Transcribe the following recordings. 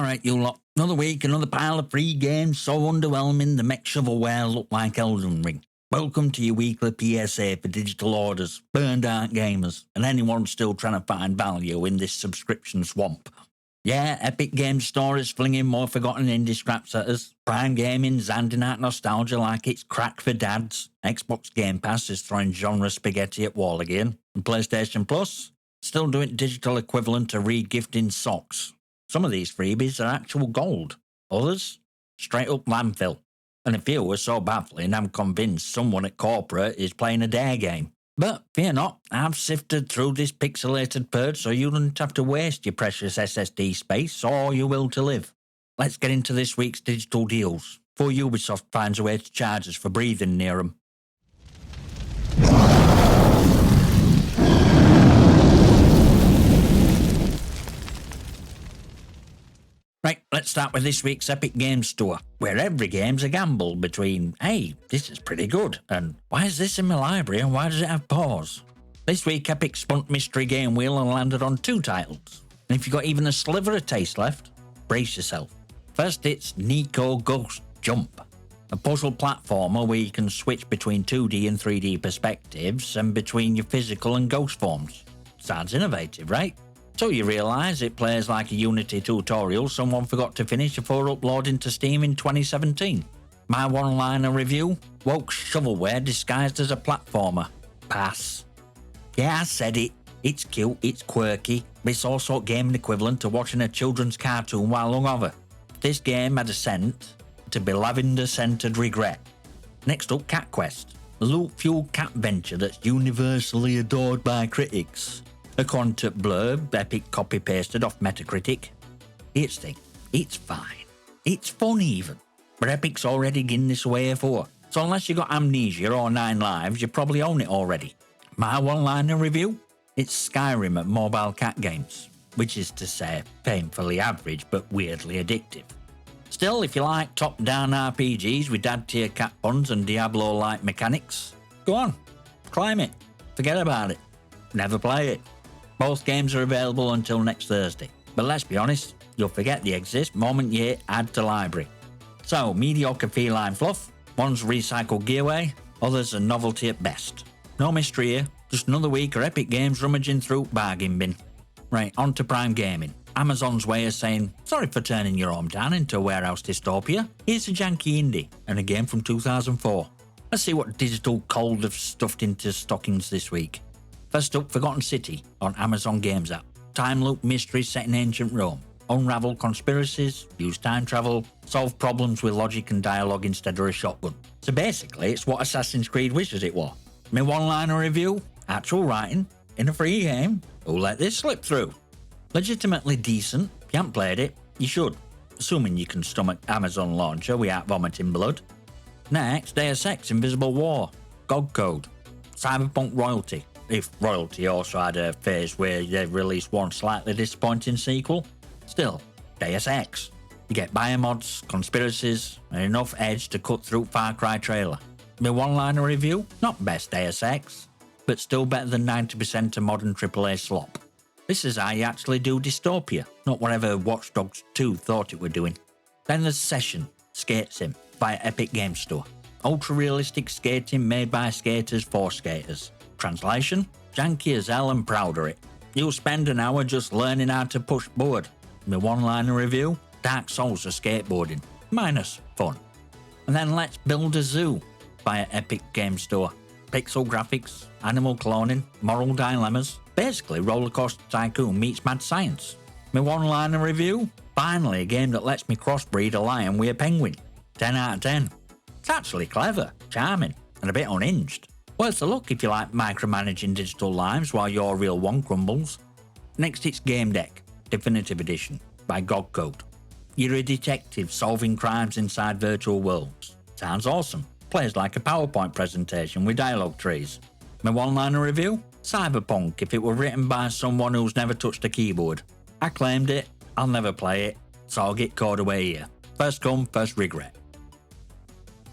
Alright, you lot. Another week, another pile of free games so underwhelming the mech shovelware look like Elden Ring. Welcome to your weekly PSA for digital orders, burned out gamers, and anyone still trying to find value in this subscription swamp. Yeah, Epic Games Store is flinging more forgotten indie scraps at us. Prime Gaming's handing out nostalgia like it's crack for dads. Xbox Game Pass is throwing genre spaghetti at wall again. And PlayStation Plus, still doing digital equivalent to re-gifting socks. Some of these freebies are actual gold. Others, straight up landfill. And a few are so baffling I'm convinced someone at corporate is playing a dare game. But fear not, I've sifted through this pixelated purge so you don't have to waste your precious SSD space or your will to live. Let's get into this week's digital deals, before Ubisoft finds a way to charge us for breathing near them. Right, let's start with this week's Epic Games Store, where every game's a gamble between, hey, this is pretty good, and why is this in my library and why does it have pause? This week, Epic spunt Mystery Game Wheel and landed on 2 titles. And if you've got even a sliver of taste left, brace yourself. First, it's Nico Ghost Jump, a puzzle platformer where you can switch between 2D and 3D perspectives and between your physical and ghost forms. Sounds innovative, right? So you realise it plays like a Unity tutorial someone forgot to finish before uploading to Steam in 2017. My one-liner review? Woke shovelware disguised as a platformer. Pass. Yeah, I said it. It's cute, it's quirky, but it's also gaming equivalent to watching a children's cartoon while hungover. This game had a scent to be lavender-scented regret. Next up, Cat Quest, a loot-fueled cat venture that's universally adored by critics. According to blurb, Epic copy-pasted off Metacritic. Here's the thing, it's fine. It's fun even. But Epic's already given this away before. So unless you got Amnesia or 9 Lives, you probably own it already. My one-liner review? It's Skyrim at mobile cat games. Which is to say, painfully average but weirdly addictive. Still, if you like top-down RPGs with dad-tier cat puns and Diablo-like mechanics, go on, climb it. Forget about it. Never play it. Both games are available until next Thursday, but let's be honest, you'll forget they exist moment you hit add to library. So, mediocre feline fluff, one's recycled gearway, others a novelty at best. No mystery here, just another week of Epic Games rummaging through bargain bin. Right, on to Prime Gaming. Amazon's way of saying, sorry for turning your hometown into a warehouse dystopia, here's a janky indie, and a game from 2004. Let's see what digital cold have stuffed into stockings this week. First up, Forgotten City on Amazon Games app. Time loop mystery set in ancient Rome. Unravel conspiracies, use time travel, solve problems with logic and dialogue instead of a shotgun. So basically, it's what Assassin's Creed wishes it was. My one-liner review, actual writing, in a free game, who let this slip through? Legitimately decent, if you haven't played it, you should. Assuming you can stomach Amazon launcher without vomiting blood. Next, Deus Ex Invisible War. GOG code. Cyberpunk royalty. If royalty also had a phase where they released one slightly disappointing sequel. Still, Deus Ex. You get biomods, conspiracies, and enough edge to cut through Far Cry trailer. My one-liner review? Not best Deus Ex, but still better than 90% of modern AAA slop. This is how you actually do dystopia, not whatever Watch Dogs 2 thought it were doing. Then there's Session, Skate Sim, via Epic Games Store. Ultra-realistic skating made by skaters for skaters. Translation? Janky as hell and proud of it. You'll spend an hour just learning how to push board. My one-liner review? Dark Souls of skateboarding. Minus fun. And then let's build a zoo via Epic Games Store. Pixel graphics, animal cloning, moral dilemmas. Basically Rollercoaster Tycoon meets mad science. My one-liner review? Finally a game that lets me crossbreed a lion with a penguin. 10 out of 10. It's actually clever, charming, and a bit unhinged. Worth a look if you like micromanaging digital lives while your real one crumbles. Next it's Game Deck, Definitive Edition, by GOG Code. You're a detective solving crimes inside virtual worlds. Sounds awesome. Plays like a PowerPoint presentation with dialogue trees. My one-liner review? Cyberpunk if it were written by someone who's never touched a keyboard. I claimed it, I'll never play it, so I'll get caught away here. First come, first regret.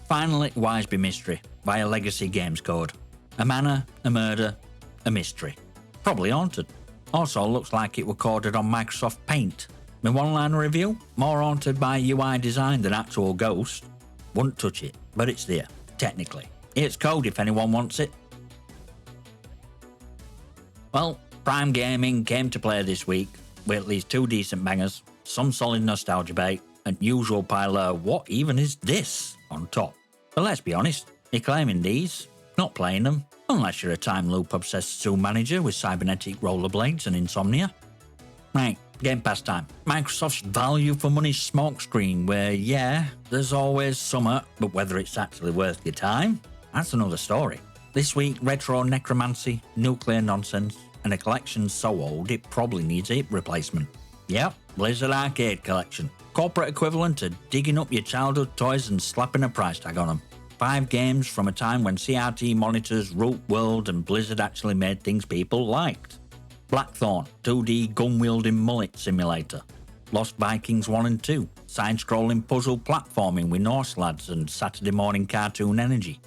Finally, Wiseby Mystery, via Legacy Games Code. A manor, a murder, a mystery. Probably haunted. Also looks like it were coded on Microsoft Paint. My one-liner review, more haunted by UI design than actual ghost. Wouldn't touch it, but it's there, technically. It's code if anyone wants it. Well, Prime Gaming came to play this week with at least 2 decent bangers, some solid nostalgia bait, and usual pile of what even is this on top. But let's be honest, you're claiming these, not playing them, unless you're a time loop obsessed zoo manager with cybernetic rollerblades and insomnia. Right, Game Pass time. Microsoft's value for money smokescreen where, yeah, there's always summer, but whether it's actually worth your time, that's another story. This week, retro necromancy, nuclear nonsense, and a collection so old it probably needs a hip replacement. Yep, Blizzard Arcade Collection. Corporate equivalent to digging up your childhood toys and slapping a price tag on them. 5 games from a time when CRT monitors ruled world and Blizzard actually made things people liked. Blackthorn, 2D gun-wielding mullet simulator. Lost Vikings 1 and 2, side-scrolling puzzle platforming with Norse lads and Saturday morning cartoon energy.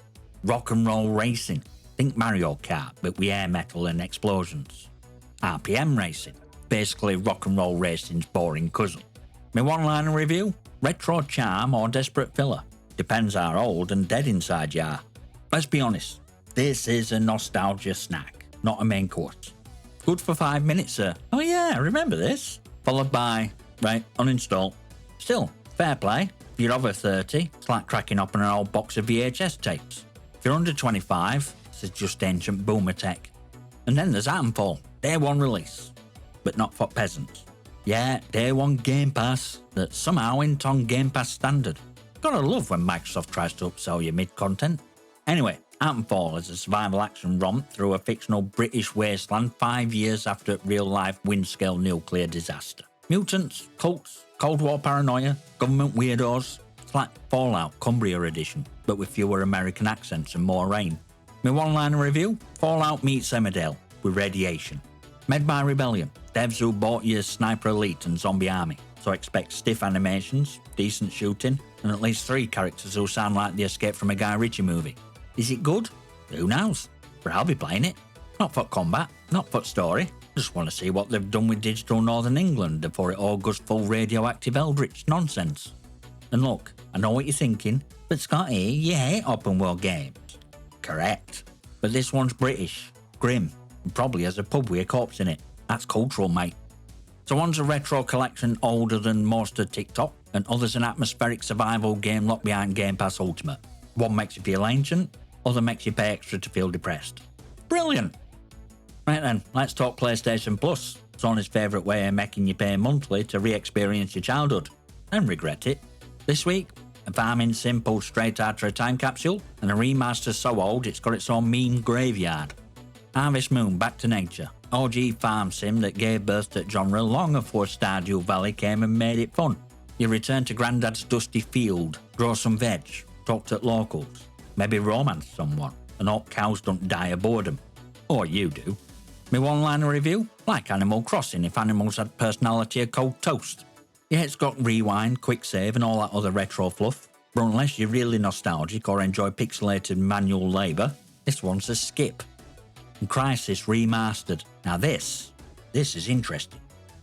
Rock and roll racing, think Mario Kart but with air metal and explosions. RPM racing, basically rock and roll racing's boring cousin. My one-liner review, retro charm or desperate filler. Depends how old and dead inside you are. Let's be honest, this is a nostalgia snack, not a main course. Good for 5 minutes, sir. Oh yeah, I remember this. Followed by, right, uninstall. Still, fair play. If you're over 30, it's like cracking open an old box of VHS tapes. If you're under 25, this is just ancient boomer tech. And then there's Atomfall, day 1 release. But not for peasants. Yeah, day 1 Game Pass that somehow ain't on Game Pass standard. Gotta love when Microsoft tries to upsell you mid-content. Anyway, Atomfall is a survival action romp through a fictional British wasteland 5 years after a real-life wind-scale nuclear disaster. Mutants, cults, Cold War paranoia, government weirdos. It's like Fallout Cumbria edition, but with fewer American accents and more rain. My one-liner review, Fallout meets Emmerdale, with radiation. Made by Rebellion, devs who bought your Sniper Elite and Zombie Army, so expect stiff animations, decent shooting, and at least 3 characters who sound like the escape from a Guy Ritchie movie. Is it good? Who knows? But I'll be playing it. Not for combat, not for story. Just want to see what they've done with digital Northern England before it all goes full radioactive Eldritch nonsense. And look, I know what you're thinking, but Scotty, you hate open world games. Correct. But this one's British, grim, and probably has a pub with a corpse in it. That's cultural, mate. So one's a retro collection older than most of TikTok, and other's an atmospheric survival game locked behind Game Pass Ultimate. One makes you feel ancient, other makes you pay extra to feel depressed. Brilliant! Right then, let's talk PlayStation Plus, Sony's favourite way of making you pay monthly to re-experience your childhood, and regret it. This week, a farming sim pulled straight out of a time capsule, and a remaster so old it's got its own meme graveyard. Harvest Moon Back to Nature, OG farm sim that gave birth to genre long before Stardew Valley came and made it fun. You return to Grandad's dusty field, grow some veg, talk to locals, maybe romance someone, and hope cows don't die of boredom. Or you do. My one-liner review? Like Animal Crossing if animals had personality of cold toast. Yeah, it's got rewind, quick save and all that other retro fluff, but unless you're really nostalgic or enjoy pixelated manual labour, this one's a skip. And Crysis Remastered. Now this is interesting.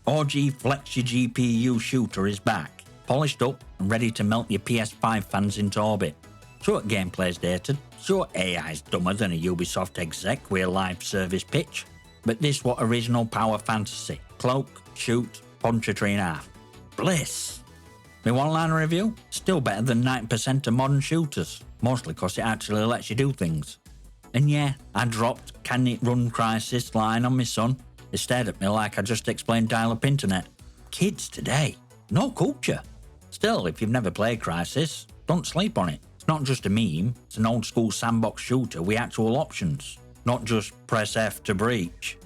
OG Flex Your GPU shooter is back, polished up and ready to melt your PS5 fans into orbit. Sure, gameplay's dated, sure AI's dumber than a Ubisoft exec with a live service pitch, but this what original power fantasy. Cloak, shoot, punch a tree in half. Bliss! My one-liner review? Still better than 90% of modern shooters, mostly cause it actually lets you do things. And yeah, I dropped "Can it run Crysis" line on my son. He stared at me like I just explained dial-up internet. Kids today, no culture. Still, if you've never played Crysis, don't sleep on it. It's not just a meme, it's an old school sandbox shooter with actual options, not just press F to breach.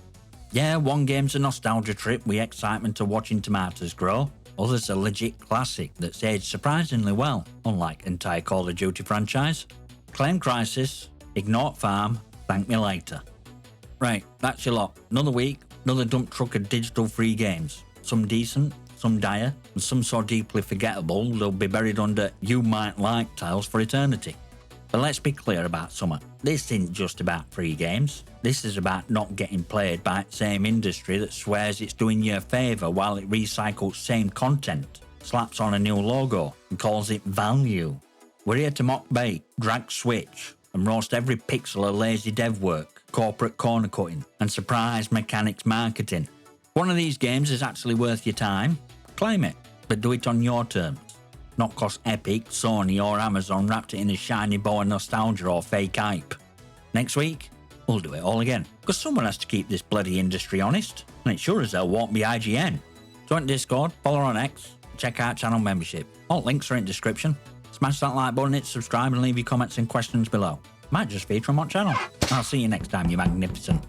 Yeah, one game's a nostalgia trip with excitement of watching tomatoes grow, others a legit classic that's aged surprisingly well, unlike entire Call of Duty franchise. Claim Crysis, ignore farm, thank me later. Right, that's your lot. Another week, another dump truck of digital free games. Some decent, some dire, and some so deeply forgettable they'll be buried under "you might like" tiles for eternity. But let's be clear about something. This isn't just about free games. This is about not getting played by the same industry that swears it's doing you a favour while it recycles same content, slaps on a new logo, and calls it value. We're here to mock bait, drag switch, and roast every pixel of lazy dev work, corporate corner cutting, and surprise mechanics marketing. If one of these games is actually worth your time, claim it, but do it on your terms. Not cause Epic, Sony or Amazon wrapped it in a shiny bow of nostalgia or fake hype. Next week, we'll do it all again, because someone has to keep this bloody industry honest, and it sure as hell won't be IGN. Join Discord, follow on X, check out channel membership. All links are in the description. Smash that like button, hit subscribe and leave your comments and questions below. Might just feature on my channel. I'll see you next time, you magnificent.